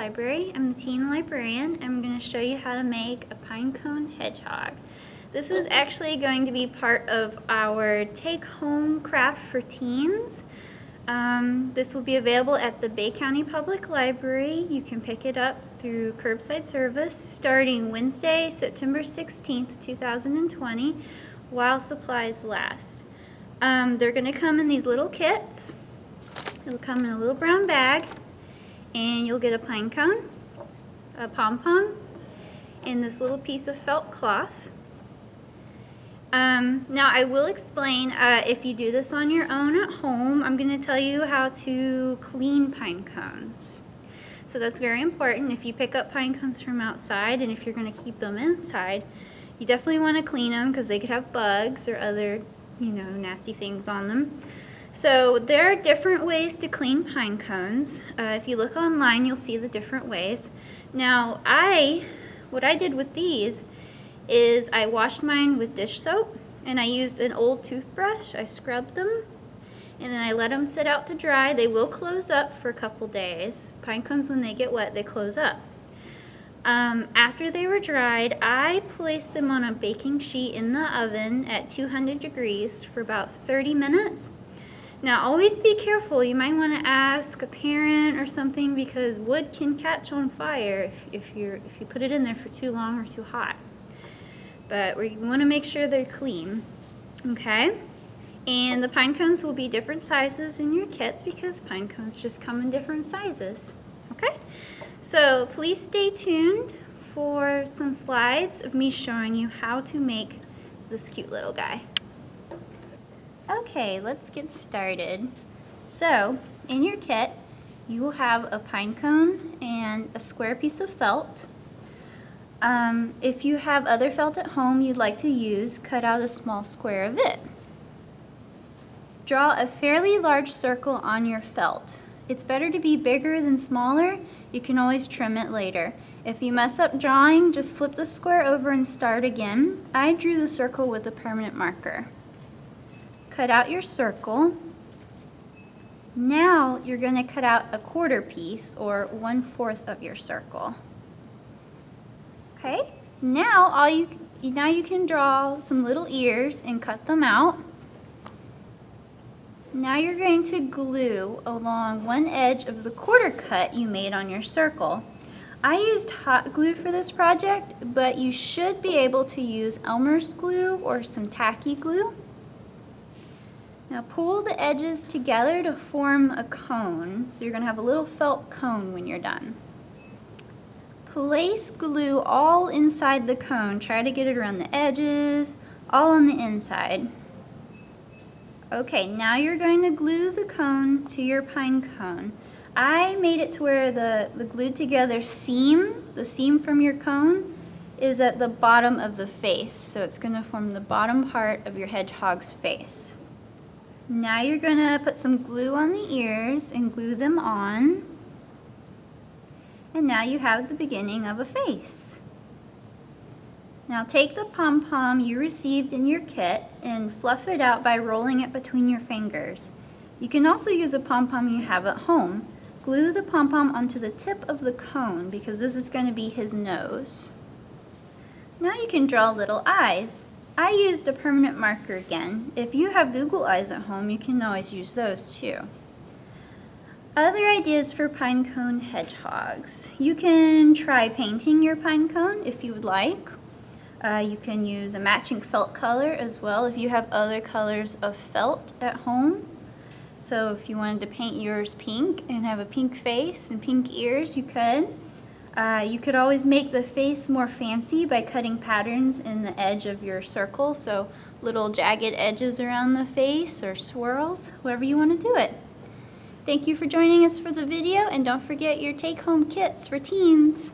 library. I'm the teen librarian. I'm going to show you how to make a pinecone hedgehog. This is actually going to be part of our take-home craft for teens. This will be available at the Bay County Public Library. You can pick it up through curbside service starting Wednesday, September 16th, 2020, while supplies last. They're going to come in these little kits. It'll come in a little brown bag, and you'll get a pine cone, a pom-pom, and this little piece of felt cloth. Now I will explain, if you do this on your own at home, I'm going to tell you how to clean pine cones. So that's very important. If you pick up pine cones from outside, and if you're going to keep them inside, you definitely want to clean them because they could have bugs or other, nasty things on them. So there are different ways to clean pine cones. If you look online, you'll see the different ways. Now what I did with these is I washed mine with dish soap, and I used an old toothbrush. I scrubbed them, and then I let them sit out to dry. They will close up for a couple days. Pine cones, when they get wet, they close up. After they were dried, I placed them on a baking sheet in the oven at 200 degrees for about 30 minutes. Now always be careful. You might want to ask a parent or something, because wood can catch on fire if you put it in there for too long or too hot. But we want to make sure they're clean, okay? And the pine cones will be different sizes in your kits because pine cones just come in different sizes, okay? So please stay tuned for some slides of me showing you how to make this cute little guy. Okay, let's get started. So in your kit, you will have a pine cone and a square piece of felt. If you have other felt at home you'd like to use, cut out a small square of it. Draw a fairly large circle on your felt. It's better to be bigger than smaller. You can always trim it later. If you mess up drawing, just flip the square over and start again. I drew the circle with a permanent marker. Cut out your circle. Now you're going to cut out a quarter piece, or 1/4 of your circle. Okay, now you can draw some little ears and cut them out. Now you're going to glue along one edge of the quarter cut you made on your circle. I used hot glue for this project, but you should be able to use Elmer's glue or some tacky glue. Now pull the edges together to form a cone. So you're going to have a little felt cone when you're done. Place glue all inside the cone. Try to get it around the edges, all on the inside. Okay, now you're going to glue the cone to your pine cone. I made it to where the glued together seam, the seam from your cone, is at the bottom of the face. So it's going to form the bottom part of your hedgehog's face. Now you're going to put some glue on the ears and glue them on. And now you have the beginning of a face. Now take the pom-pom you received in your kit and fluff it out by rolling it between your fingers. You can also use a pom-pom you have at home. Glue the pom-pom onto the tip of the cone because this is going to be his nose. Now you can draw little eyes. I used a permanent marker again. If you have Google Eyes at home, you can always use those too. Other ideas for pinecone hedgehogs. You can try painting your pinecone if you would like. You can use a matching felt color as well if you have other colors of felt at home. So if you wanted to paint yours pink and have a pink face and pink ears, you could. You could always make the face more fancy by cutting patterns in the edge of your circle, so little jagged edges around the face or swirls, however you want to do it. Thank you for joining us for the video, and don't forget your take-home kits for teens.